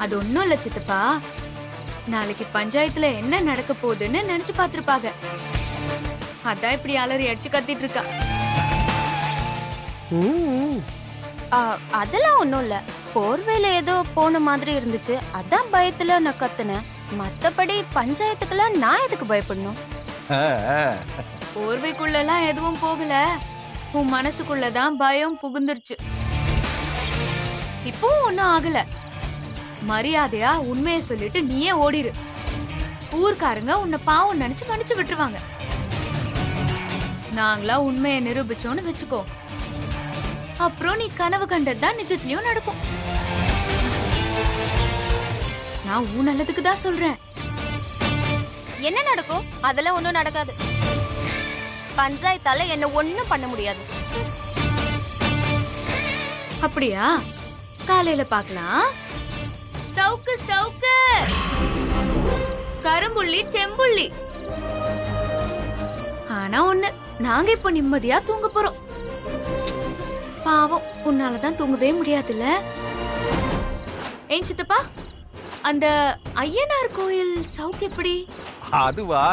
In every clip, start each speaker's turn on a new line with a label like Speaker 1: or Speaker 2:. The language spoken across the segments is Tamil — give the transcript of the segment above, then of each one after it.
Speaker 1: அது ஒண்ணும் இல்ல சித்தப்பா. நாளைக்கு பஞ்சாயத்துல என்ன நடக்க போகுதுன்னு நினைச்சு பாத்துருப்பாங்க. அதான் இப்படி அலறி அடிச்சு கத்திட்டு இருக்கா.
Speaker 2: அதெல்லாம் ஒண்ணும் இல்ல. போர்வையில ஏதோ போன மாதிரி இருந்துச்சு, அதான் பயத்துல நான் கத்துனேன். மத்தபடி பஞ்சாயத்துக்குலாம் நான் எதுக்கு பயப்படணும்?
Speaker 1: போர்வைக்குள்ளலாம் எதுவும் போகல, உன் மனசுக்குள்ளதான் பயம் புகுந்துருச்சு. இப்பவும் ஒன்னும் ஆகல. மரியாதையா உண்மையை சொல்லிட்டு நீயே ஓடிரு. ஊர்க்காரங்க உன்னை பாவம் நினைச்சு மன்னிச்சு விட்டுருவாங்க. நாங்களா உண்மையை நிரூபிச்சோன்னு வச்சுக்கோ, அப்புறம் நீ கனவு கண்டதுதான் நிஜத்திலயும் நடக்கும். நான் உன் நல்லதுக்கு தான் சொல்றேன்.
Speaker 2: என்ன நடக்கும்? அதெல்லாம் ஒண்ணும் நடக்காது. பஞ்சாயத்தால என்ன ஒண்ணும் பண்ண முடியாது.
Speaker 1: அப்படியா? காலையில பாக்கலாம். சவுக்கு சவுக்கு, கரும்புள்ளி செம்புள்ளி. ஆனா ஒண்ணு, நாங்க இப்ப நிம்மதியா தூங்க போறோம். பாவம், உன்னாலதான் தூங்கவே முடியாதுல்ல. ஏன் சித்தப்பா, அந்த ஐயனார் கோயில் சவுக்கு எப்படி?
Speaker 3: அதுவா,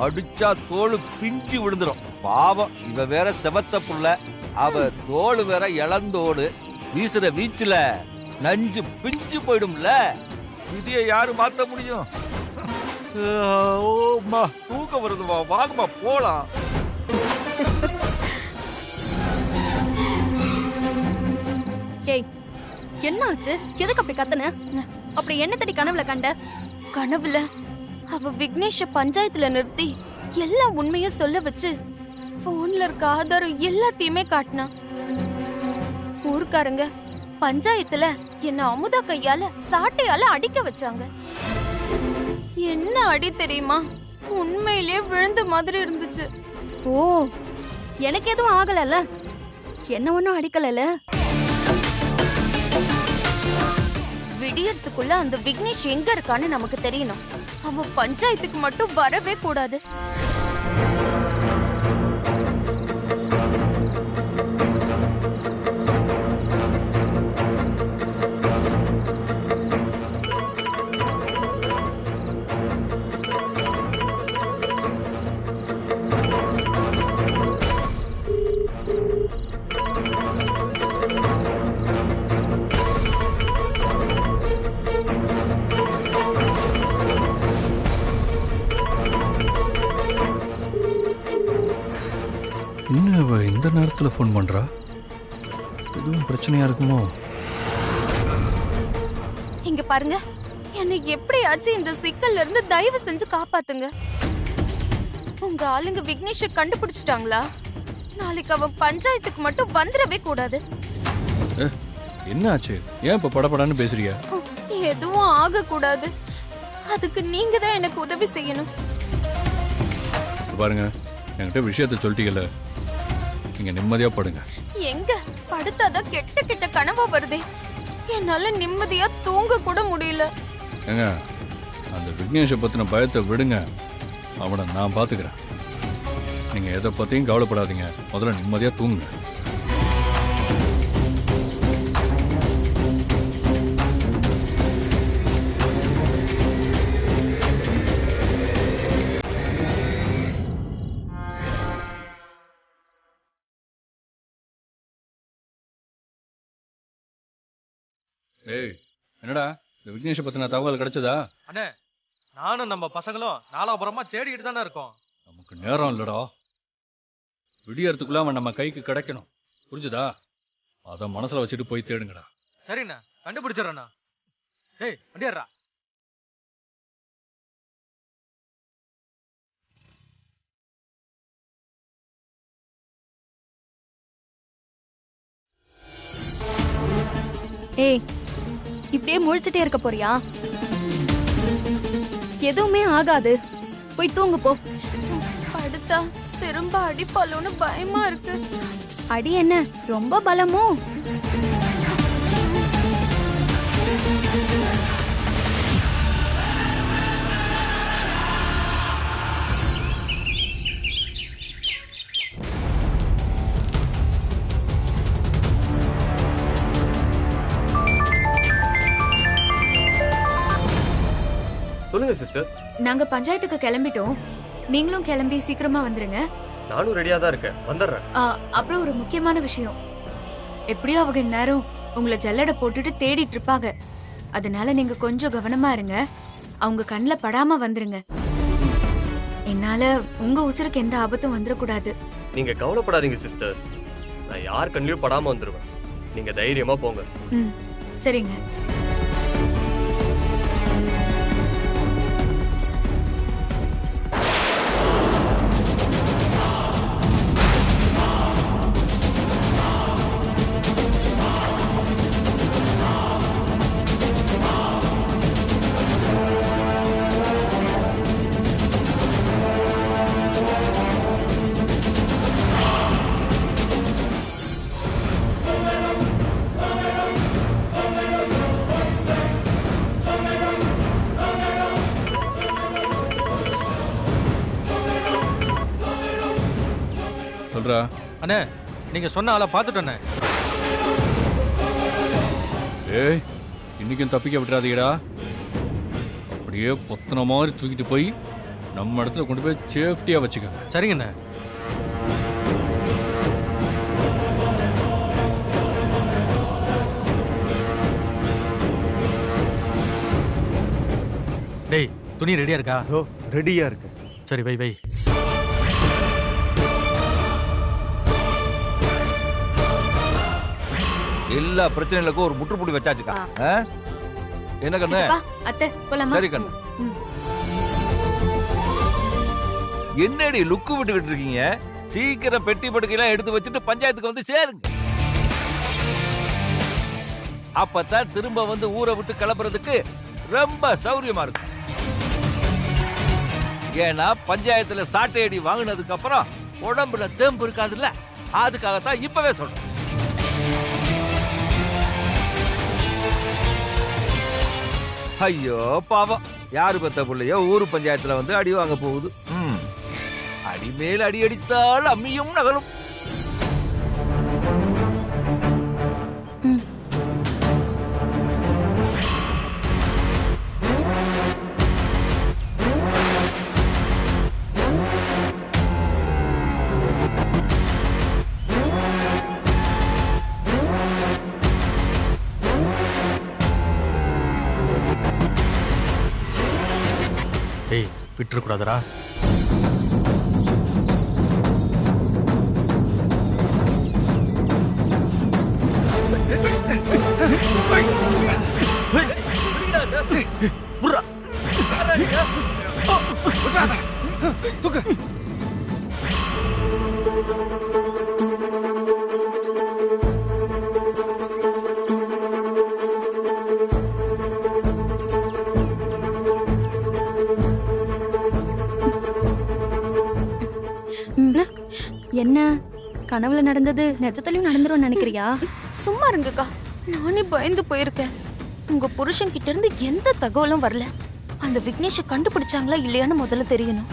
Speaker 3: அடிச்சா தோளு பிஞ்சு விழுந்துரும். பாவம், இவ வேற செவத்த புள்ள, அவ தோளு வேற இளந்தோடு. வீசுற வீச்சுல நஞ்சு பிஞ்சு போயிடும்ல. இதைய யாரு மாத்த முடியும்? ஓமா, தூக்கம் வருதுமா, வாங்கம்மா போலாம்.
Speaker 2: ஏய், என்ன ஆச்சு? எதுக்கு அப்படி கத்துன? அப்படி என்ன தடி கனவுல கண்ட? கனவுல அவ விக்னேஷ பஞ்சாயத்துல நிறுத்தி எல்லா உண்மைய சொல்ல வச்சு போன்ல இருக்க ஆதாரம் எல்லாத்தையுமே காட்டினா. ஊர்க்காரங்க பஞ்சாயத்துல என்ன அமுதா கையால சாட்டையால அடிக்க வச்சாங்க. என்ன அடி தெரியுமா? உண்மையிலே விழுந்த மாதிரி இருந்துச்சு. ஓ, எனக்கு எதுவும் ஆகலல? என்ன ஒண்ணும் அடிக்கலல? விடியறதுக்குள்ள அந்த விக்னேஷ் எங்க இருக்கான்னு நமக்கு தெரியணும். அவன் பஞ்சாயத்துக்கு மட்டும் வரவே கூடாது.
Speaker 4: இந்த நேரத்துல ஃபோன் பண்றா, எதுவும் பிரச்சனையா இருக்குமோ?
Speaker 2: இங்க பாருங்க, என்னை எப்படியாச்சும் இந்த சிக்கல்ல இருந்து தயவு செஞ்சு காப்பாத்துங்க. உங்க ஆளுங்க விக்னேஷ கண்டுபிடிச்சிட்டாங்களா? நாளைக்கு அவன் பஞ்சாயத்துக்கு மட்டும் வந்துடவே கூடாது.
Speaker 4: என்ன ஆச்சு? ஏன் இப்ப படபடன்னு பேசுறியா?
Speaker 2: எதுவும் ஆக கூடாது. அதுக்கு நீங்க தான் எனக்கு உதவி செய்யணும்.
Speaker 4: பாருங்க, என்கிட்ட விஷயத்த சொல்லிட்டீங்கல்ல, நீங்க நிம்மதியா படுங்க.
Speaker 2: எங்க படுத்தாதான் கெட்ட கெட்ட கனவா வருதே. என்னால நிம்மதியா தூங்க கூட முடியல.
Speaker 4: ஏங்க, அந்த விக்னேஷை பத்தின பயத்தை விடுங்க, அவனை நான் பாத்துக்கிறேன். நீங்க எதை பத்தியும் கவலைப்படாதீங்க, முதல்ல நிம்மதியா தூங்குங்க. ஏய், என்னடா இந்த விக்னேஷ பத்தின தகவல் கிடைச்சதா?
Speaker 5: அண்ணே, நானும் நம்ம பசங்களும் நாலாபுரமா தேடிட்டு தானே இருக்கோம்.
Speaker 4: நமக்கு நேரம் இல்லடா, விடியறதுக்குள்ள அவன் நம்ம கைக்கு கிடைக்கணும், புரிஞ்சுதா? அத மனசுல வச்சுட்டு போய் தேடுங்கடா.
Speaker 5: சரிண்ணா, கண்டுபிடிச்சிடறேண்ணா. டேய், வண்டியாடுறா.
Speaker 2: ஏய், இப்படியே முழிச்சிட்டே இருக்க போறியா? எதுவுமே ஆகாது, போய் தூங்கு போ. படுத்தா திரும்ப அடிப்பாலோன்னு பயமா இருக்கு. அடி என்ன ரொம்ப பலமோ?
Speaker 6: சொல்லுங்க சிஸ்டர்.
Speaker 1: நாங்க பஞ்சாயத்துக்கு கிளம்பிட்டோம். நீங்களும் கிளம்பி சீக்கிரமா வந்துருங்க.
Speaker 6: நானும் ரெடியா தான் இருக்கேன், வந்துடுறேன்.
Speaker 1: அப்புறம் ஒரு முக்கியமான விஷயம். எப்படியோ அவங்க இந்நேரம் உங்களை ஜல்லடை போட்டுட்டு தேடிட்டு இருப்பாங்க. அதனால நீங்க கொஞ்சம் கவனமா இருங்க. அவங்க கண்ணில் படாம வந்துருங்க. என்னால உங்க உசுருக்கு எந்த ஆபத்தும் வந்துடக்கூடாது.
Speaker 6: நீங்க கவலைப்படாதீங்க சிஸ்டர். நான் யார் கண்ணிலும் படாம வந்துருவேன். நீங்க தைரியமா போங்க.
Speaker 1: சரிங்க.
Speaker 4: சொல்றா.
Speaker 5: அண்ணே, நீங்க சொன்ன ஆளை பார்த்துட்டேண்ணே.
Speaker 4: ஏய், இன்னைக்கும் தப்பிக்க விட்டுறாதீங்கடா. அப்படியே பொத்தன மாதிரி தூக்கிட்டு போய் நம்ம இடத்துல கொண்டு போய் சேஃப்டியா வச்சுக்கோங்க.
Speaker 5: சரிங்கண்ணே. டேய், துணி ரெடியா இருக்கா?
Speaker 7: ரெடியா இருக்கு.
Speaker 5: சரி, வை வை.
Speaker 3: எல்லா பிரச்சனைகளுக்கும் ஒரு முற்றுப்புள்ளி வச்சாச்சுக்கா. என்ன கண்ணு?
Speaker 1: அத்தை போலாமா?
Speaker 3: சரி கண்ணு. என்னடி லுக்கு விட்டுக்கிட்டு இருக்கீங்க? சீக்கிரம் பெட்டி படுக்கையெல்லாம் எடுத்து வச்சுட்டு பஞ்சாயத்துக்கு வந்து சேருங்க. அப்பதான் திரும்ப வந்து ஊரை விட்டு கிளம்புறதுக்கு ரொம்ப சௌரியமா இருக்கும். ஏன்னா பஞ்சாயத்துல சாட்டை அடி வாங்கினதுக்கு அப்புறம் உடம்புல தெம்பு இருக்காதுல்ல, அதுக்காகத்தான் இப்பவே சொல்றேன். ஐயோ பாவம், யாரு பெத்த பிள்ளையோ ஊரு பஞ்சாயத்துல வந்து அடி வாங்க போகுது. அடி மேல் அடி அடித்தால் அம்மியும் நகரும்.
Speaker 5: டேய், விட்டுறக்கூடாதரா.
Speaker 2: என்ன கனவுல நடந்தது நிஜத்திலயும் நடந்துரும் நினைக்கிறியா?
Speaker 1: சும்மா இருங்கக்கா. நானே பயந்து போயிருக்கேன். உங்க புருஷன் கிட்ட இருந்து எந்த தகவலும் வரல. அந்த விக்னேஷை கண்டுபிடிச்சாங்களா இல்லையான்னு முதல்ல தெரியணும்.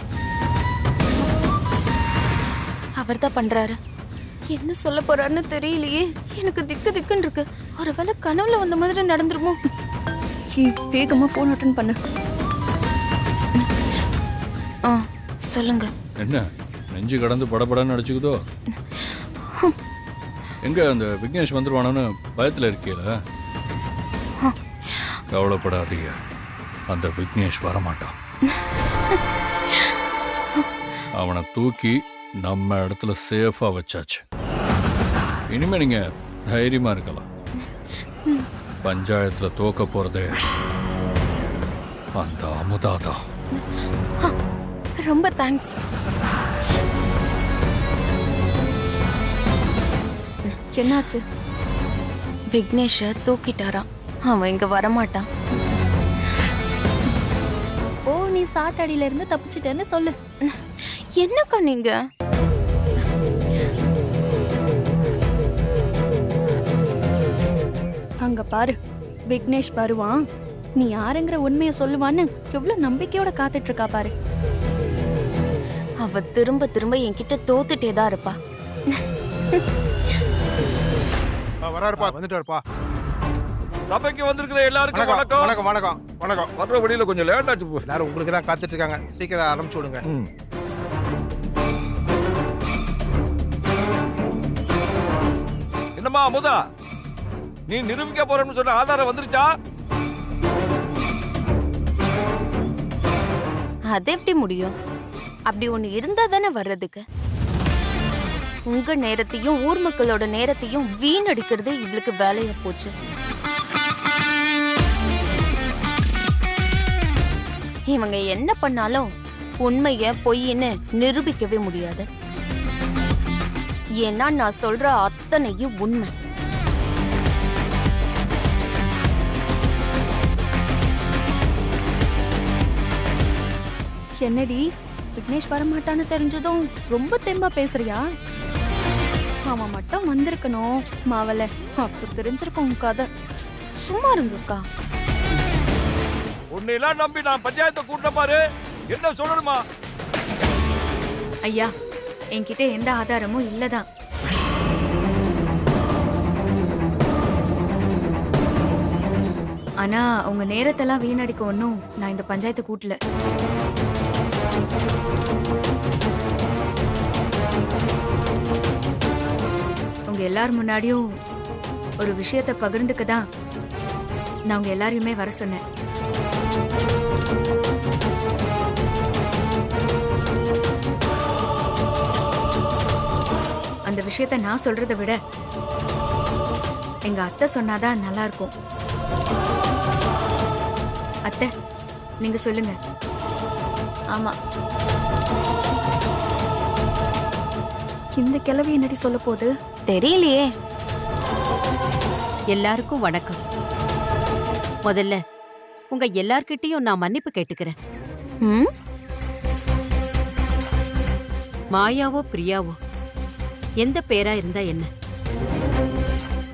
Speaker 1: அவர் தான் பண்றாரு. என்ன சொல்ல போறாருன்னு தெரியலையே. எனக்கு திக்கு திக்குன்னு இருக்கு. ஒருவேளை கனவுல வந்த மாதிரி நடந்துருமோ?
Speaker 2: வேகமா போன் அட்டன் பண்ணு.
Speaker 1: சொல்லுங்க.
Speaker 4: என்ன நெஞ்சு கடந்து படபடன்னு அடிச்சுக்குதோ? எங்க அந்த விக்னேஷ் வந்துருவானு பயத்துல இருக்கீல? கவலைப்படாதீங்க, அந்த விக்னேஷ் வரமாட்டான். அவனை தூக்கி நம்ம இடத்துல சேஃபா வச்சாச்சு. இனிமே நீங்க தைரியமா இருக்கலாம். பஞ்சாயத்துல தோக்க போறதே அந்த அமுதாதான்.
Speaker 1: ரொம்ப தேங்க்ஸ்.
Speaker 2: என்னாச்சு?
Speaker 1: விக்னேஷ தூக்கிட்டாராம். அவன் இங்க வரமாட்டான்.
Speaker 2: ஓ, நீ சாட்டடியில இருந்து தப்பிச்சிட்டேன்னு சொல்லு.
Speaker 1: என்னக்கா நீங்க?
Speaker 2: அங்க பாரு, விக்னேஷ் வருவான். நீ யாருங்கிற உண்மையை சொல்லுவான்னு எவ்வளவு நம்பிக்கையோட காத்துட்டு இருக்கா பாரு.
Speaker 1: அவ திரும்ப திரும்ப என்கிட்ட தோத்துட்டே தான் இருப்பா.
Speaker 7: வராருப்பா, வந்துட்டாருப்பா.
Speaker 3: சபைக்கு வந்திருக்கிற எல்லாருக்கும்
Speaker 7: வணக்கம்
Speaker 3: வணக்கம்.
Speaker 7: வணக்கம் வணக்கம் வணக்கம்.
Speaker 3: வர்ற வழியில கொஞ்சம் லேட் ஆச்சு போ.
Speaker 7: எல்லாரும் உங்களுக்கு தான் காத்துட்டு இருக்காங்க. சீக்கிரம் ஆரம்பிச்சு விடுங்க.
Speaker 3: என்னம்மா அமுதா, நீ நிரூபிக்க போறேன்னு சொன்ன ஆதாரம் வந்துருச்சா?
Speaker 2: அது எப்படி முடியும்? அப்படி ஒண்ணு இருந்தா தானே வர்றதுக்கு. உங்க நேரத்தையும் ஊர் மக்களோட நேரத்தையும் வீணடிக்கிறது இவளுக்கு வேலையா போச்சு. இவங்க என்ன பண்ணாலும் உண்மைய பொய்ன்னு நிரூபிக்கவே முடியாது. ஏன்னா நான் சொல்ற அத்தனையும் உண்மை. என்னடி விக்னேஷ் வரமாட்டான்னு தெரிஞ்சதும் ரொம்ப தெம்பா பேசுறியா? அவன் மட்டும் வந்திருக்கணும் மாவல, அப்ப தெரிஞ்சிருக்கும் கதை. சும்மா இருங்கக்கா.
Speaker 3: உன்னையெல்லாம் நம்பி நான் பஞ்சாயத்தை கூட்டின பாரு, என்ன சொல்லணுமா?
Speaker 1: ஐயா, என்கிட்ட எந்த ஆதாரமும் இல்லதான். ஆனா உங்க நேரத்தெல்லாம் வீணடிக்க ஒன்னும் நான் இந்த பஞ்சாயத்து கூட்டல. உங்க எல்லார் முன்னாடியும் ஒரு விஷயத்தை பகிர்ந்துக்க தான் நான் உங்க எல்லாரையுமே வர சொன்னேன். அந்த விஷயத்தை நான் சொல்றதை விட எங்க அத்தை சொன்னாதான் நல்லா இருக்கும். அத்தை, நீங்க சொல்லுங்க. ஆமா,
Speaker 2: இந்த கிழவி என்னடி சொல்ல போகுது தெரியலையே.
Speaker 8: எல்லாருக்கும் வணக்கம். முதல்ல உங்க எல்லார்கிட்டயும் நான் மன்னிப்பு கேட்டுக்கிறேன். மாயாவோ பிரியாவோ எந்த பேரா இருந்தா என்ன,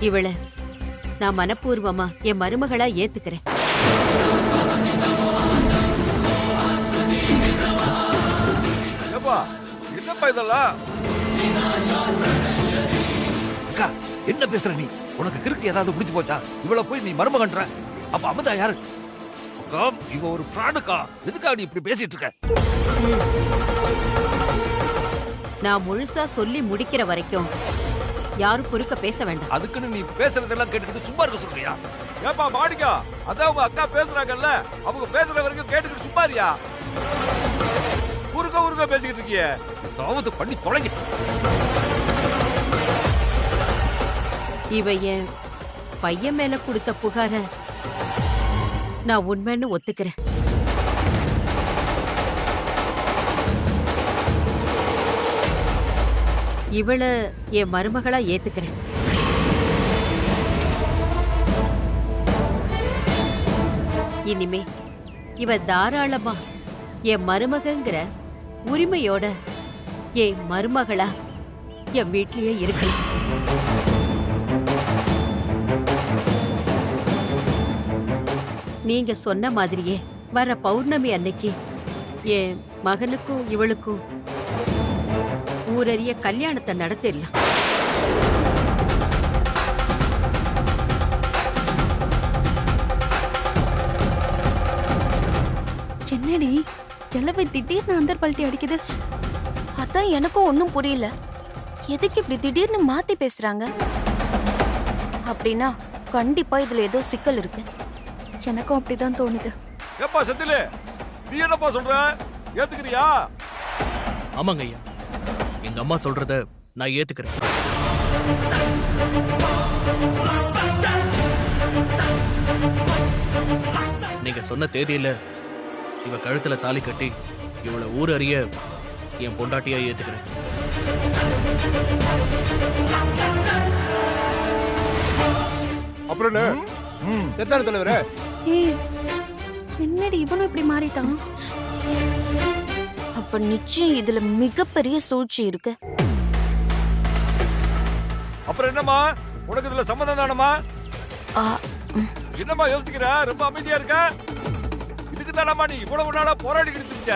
Speaker 8: இவளை நான் மனப்பூர்வமா என் மருமகளா ஏத்துக்கிறேன்.
Speaker 3: ஏப்பா, என்னப்பா இதெல்லாம்? அக்கா, என்ன பேசுற நீ? உனக்கு கிறுக்கு ஏதாவது பிடிச்சு போச்சா? இவள போய் நீ மருமகன்ற. அப்ப அமுதா யாரு? அக்கா, இவ ஒரு ஃப்ராடுக்கா. எதுக்கா நீ இப்படி பேசிட்டு இருக்க?
Speaker 8: நான் முழுசா சொல்லி முடிக்கிற வரைக்கும் யாரும் குறுக்க பேச வேண்டாம்.
Speaker 3: அதுக்குன்னு நீ பேசுறதெல்லாம் கேட்டுக்கிட்டு சும்மா இருக்க சொல்றியா? ஏப்பா மாடிக்கா, அதான் உங்க அக்கா பேசுறாங்கல்ல, அவங்க பேசுற வரைக்கும் கேட்டுக்கிட்டு சும்மா இருக்கியா? உருக பேசிக்கிட்டு இருக்கிய, ஏதாவது பண்ணி தொலைங்க.
Speaker 8: இவ என் பையன் மேல கொடுத்த புகார நான் உண்மைன்னு ஒத்துக்கிறேன். இவளை என் மருமகளா ஏத்துக்கிறேன். இனிமே இவ தாராளமா என் மருமகங்கிற உரிமையோட என் மருமகளா என் வீட்லயே இருக்கலாம். நீங்க சொன்ன மாதிரியே வர பௌர்ணமி அன்னைக்கு என் மகனுக்கும் இவளுக்கும் ஊரறிய கல்யாணத்தை நடத்திடலாம்.
Speaker 2: என்னடி கிளவி திடீர்னு அந்தர் பல்ட்டி அடிக்குது? அதான் எனக்கும் ஒன்னும் புரியல. எதுக்கு இப்படி திடீர்னு மாத்தி பேசுறாங்க? அப்படின்னா கண்டிப்பா இதுல ஏதோ சிக்கல் இருக்கு. எனக்கும் அப்படிதான் தோணுது.
Speaker 3: ஏப்பா செந்திலு, நீ என்னப்பா சொல்ற? ஏத்துக்கிறியா?
Speaker 9: ஆமாங்க ஐயா, எங்க அம்மா சொல்றத நான் ஏத்துக்கிறேன். நீங்க சொன்ன தேதியில இவ கழுத்துல தாலி கட்டி இவளை ஊர் அறிய என் பொண்டாட்டியா ஏத்துக்கிறேன்.
Speaker 7: அப்புறம் செத்தான தலைவரே,
Speaker 2: என்னடி இவனும் இப்படி மாறிட்டான்? அப்ப நிச்சயம் இதுல மிகப்பெரிய சூழ்ச்சி இருக்கு.
Speaker 3: அப்புறம் என்னம்மா, உனக்கு இதுல சம்மதம் தானம்மா? என்னம்மா யோசிக்கிற? ரொம்ப அமைதியா இருக்க. இதுக்கு தானம்மா நீ இவ்வளவு நாளா போராடிக்கிட்டு இருக்க.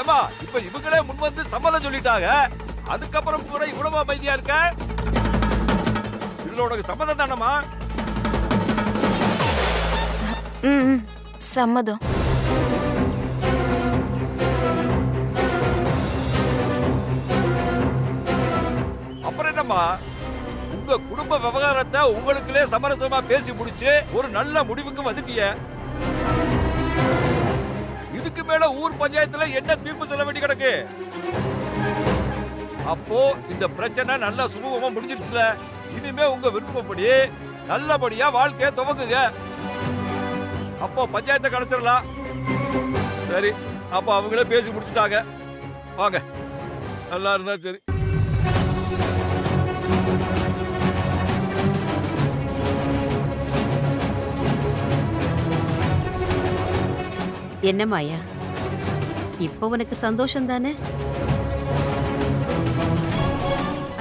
Speaker 3: ஏம்மா, இப்ப இவங்களே முன் வந்து சம்மதம் சொல்லிட்டாங்க, அதுக்கப்புறம் கூட இவ்வளவு அமைதியா இருக்க. இதுல உனக்கு சம்மதம் தானம்மா?
Speaker 2: ம் சம்மதம்.
Speaker 3: அப்புறம் என்னம்மா, உங்க குடும்ப விவகாரத்தை உங்களுக்குள்ளே சமரசமா பேசி முடிச்சு ஒரு நல்ல முடிவுக்கு வந்துட்டீங்க. இதுக்கு மேல ஊர் பஞ்சாயத்துல என்ன தீர்ப்பு சொல்ல வேண்டி கிடக்கு? அப்போ இந்த பிரச்சனை நல்லா சுமூகமா முடிஞ்சிருச்சுல. இனிமே உங்க விருப்பப்படி நல்லபடியா வாழ்க்கைய துவங்குங்க. அப்போ பஞ்சாயத்தை கலைச்சிடலாம். சரி, அப்ப அவங்களே பேசி முடிச்சுட்டாங்க. வாங்க, நல்லா இருந்தா சரி.
Speaker 8: என்ன மாயா, இப்போ உனக்கு சந்தோஷம் தானே?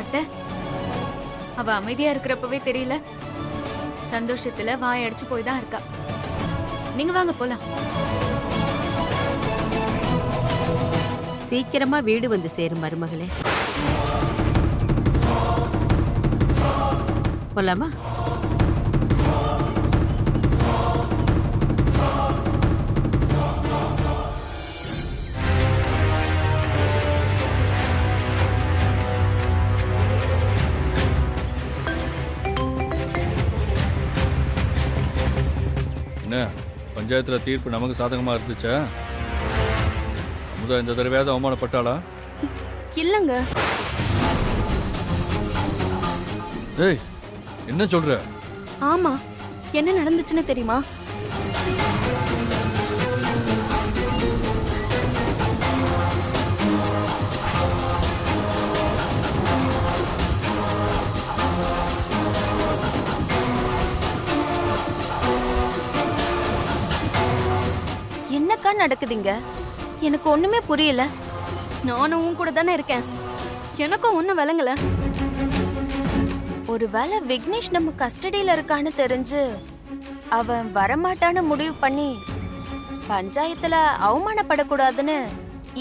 Speaker 1: அத்தை, அவ அமைதியா இருக்கிறப்பவே தெரியல, சந்தோஷத்துல வாய் அடிச்சு போய் தான் இருக்கா. நீங்க வாங்க போலாம்.
Speaker 8: சீக்கிரமா வீடு வந்து சேரும் மருமகளே. போலாமா?
Speaker 4: என்ன பஞ்சாயத்துல தீர்ப்பு நமக்கு சாதகமா இருந்துச்சா? அமுதா இந்த தடவையாவது அவமானப்பட்டாளா?
Speaker 2: இல்லங்க.
Speaker 4: ஏய், என்ன சொல்ற?
Speaker 2: ஆமா, என்ன நடந்துச்சுன்னு தெரியுமா? என்னக்கா நடக்குதுங்க? எனக்கு ஒண்ணுமே புரியல. நானும் உன் கூட தானே இருக்கேன், எனக்கும் ஒண்ணும் விளங்கல. ஒருவேளை விக்னேஷ் நம்ம கஸ்டடியில இருக்கான்னு தெரிஞ்சு அவன் வரமாட்டான்னு முடிவு பண்ணி பஞ்சாயத்துல அவமானப்படக்கூடாதுன்னு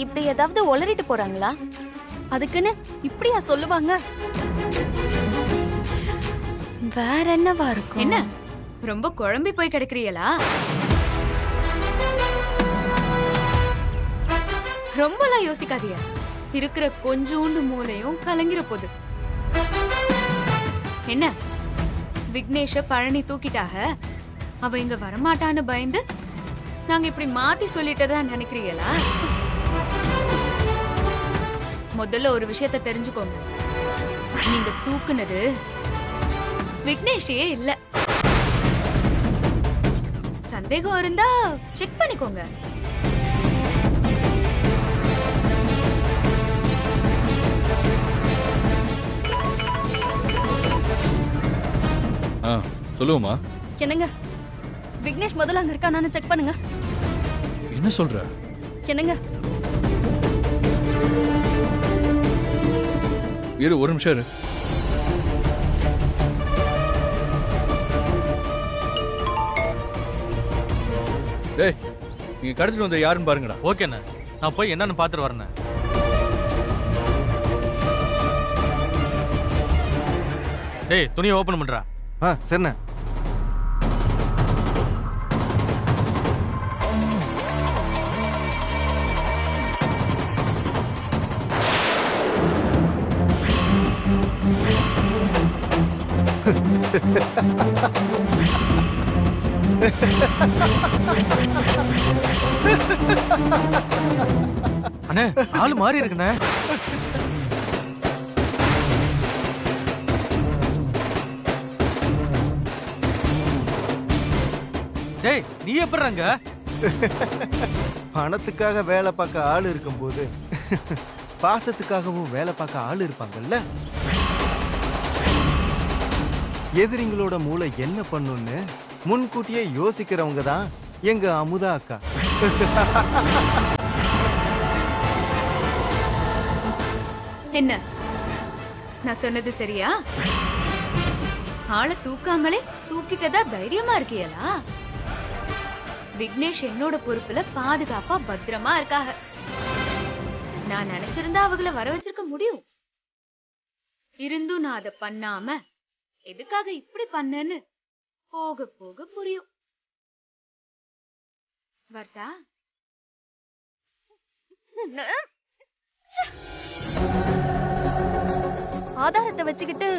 Speaker 2: இப்படி ஏதாவது உளறிட்டு போறாங்களா? அதுக்குன்னு இப்படியா சொல்லுவாங்க? வேற என்னவா இருக்கும்?
Speaker 1: என்ன ரொம்ப குழம்பி போய் கிடக்குறீங்களா? ரொம்பலாம் யோசிக்காதீங்க. இருக்கிற கொஞ்சோண்டு மூளையும் கலங்கிற போது. என்ன விக்னேஷ பழனி தூக்கிட்டாக, அவ இங்க வரமாட்டான்னு பயந்து நாங்க இப்படி மாத்தி சொல்லிட்டதா நினைக்கிறீங்களா? முதல்ல ஒரு விஷயத்தை தெரிஞ்சுக்கோங்க. நீங்க தூக்குனது விக்னேஷே இல்ல. சந்தேகம் இருந்தா செக் பண்ணிக்கோங்க.
Speaker 4: சொல்லுவோமா?
Speaker 2: என்னங்க, விக்னேஷ் முதல்ல அங்க இருக்கானான்னு செக் பண்ணுங்க.
Speaker 4: என்ன சொல்ற?
Speaker 2: என்னங்க,
Speaker 4: இரு, ஒரு நிமிஷம் இரு. டேய், நீங்க கடத்திட்டு வந்த யாருன்னு பாருங்கடா.
Speaker 5: ஓகேண்ணே, நான் போய் என்னன்னு பார்த்துட்டு வரேண்ணே. டேய், துணியை ஓபன் பண்றா.
Speaker 7: சரிண்ணே.
Speaker 5: அண்ணே, ஆளு மாறி இருக்குண்ணே. டேய், நீ எப்படிறாங்க?
Speaker 10: பணத்துக்காக வேலை பார்க்க ஆள் இருக்கும்போது பாசத்துக்காகவும் வேலை பார்க்க ஆள் இருப்பாங்கல்ல. எதிரிங்களோட மூளை என்ன பண்ணுன்னு முன்கூட்டியே யோசிக்கிறவங்க தான் எங்க அமுதா அக்கா.
Speaker 1: என்ன நான் சொன்னது சரியா? ஆளை தூக்காமலே தூக்கிட்டதா தைரியமா இருக்கியலா? விக்னேஷ் என்னோட பொறுப்புல பாதுகாப்பா பத்திரமா இருக்காக. நான் நினைச்சிருந்தா அவங்கள வர வச்சிருக்க முடியும். இருந்தும் நான் அதை பண்ணாம எதுக்காக இப்படி பண்ணேன்னு போக போக புரியும். வரட்டா?
Speaker 2: ஆதாரத்தை வச்சுக்கிட்டு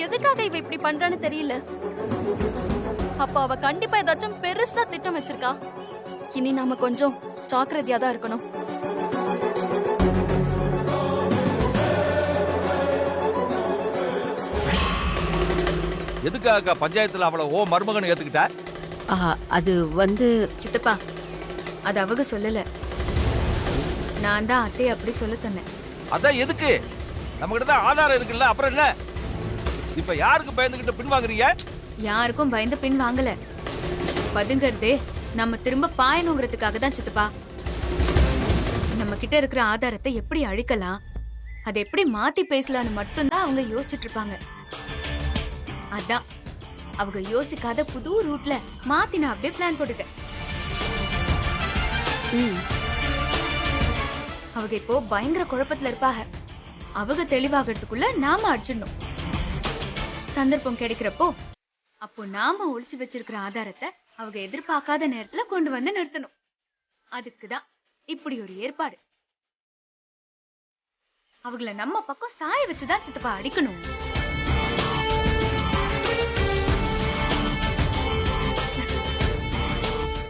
Speaker 2: எதுக்காக இவ இப்படி பண்றான்னு தெரியல. அப்ப அவ கண்டிப்பா ஏதாச்சும் பெருசா திட்டம் வச்சிருக்கா. இனி நாம கொஞ்சம் ஜாக்கிரதையா தான் இருக்கணும்.
Speaker 3: எதுக்காக பஞ்சாயத்துல அவளை ஓ மருமகன் ஏத்துக்கிட்ட?
Speaker 8: அது வந்து
Speaker 1: சித்தப்பா, அது அவங்க சொல்லல. நான் தான் அத்தையை அப்படி சொல்ல சொன்னேன்.
Speaker 3: அதான் எதுக்கு? நம்ம கிட்ட தான் ஆதாரம் இருக்குல்ல, அப்புறம் என்ன? இப்ப யாருக்கு பயந்துகிட்டு பின்வாங்குறீங்க?
Speaker 1: யாருக்கும் பயந்து பின் வாங்கல. பதுங்கறதே நம்ம திரும்ப பாயணுங்கிறதுக்காக தான் சித்தப்பா. நம்ம கிட்ட இருக்கிற ஆதாரத்தை எப்படி அழிக்கலாம், அதை எப்படி மாத்தி பேசலாம்னு மட்டும்தான் அவங்க யோசிச்சுட்டு இருப்பாங்க. அதான் அவங்க யோசிக்காத புது ரூட்ல மாத்தி நான் அப்படியே பிளான் போட்டுட்டேன். அவங்க இப்போ பயங்கர குழப்பத்துல இருப்பாங்க. அவங்க தெளிவாகிறதுக்குள்ள நாம அடிச்சிடணும். சந்தர்ப்பம் கிடைக்கிறப்போ அப்போ நாம ஒளிச்சு வச்சிருக்கிற ஆதாரத்தை அவங்க எதிர்பார்க்காத நேரத்துல கொண்டு வந்து நிறுத்தணும். அதுக்குதான் இப்படி ஒரு ஏற்பாடு. அவங்கள நம்ம பக்கம் சாய வச்சுதான் சித்தப்பா அடிக்கணும்.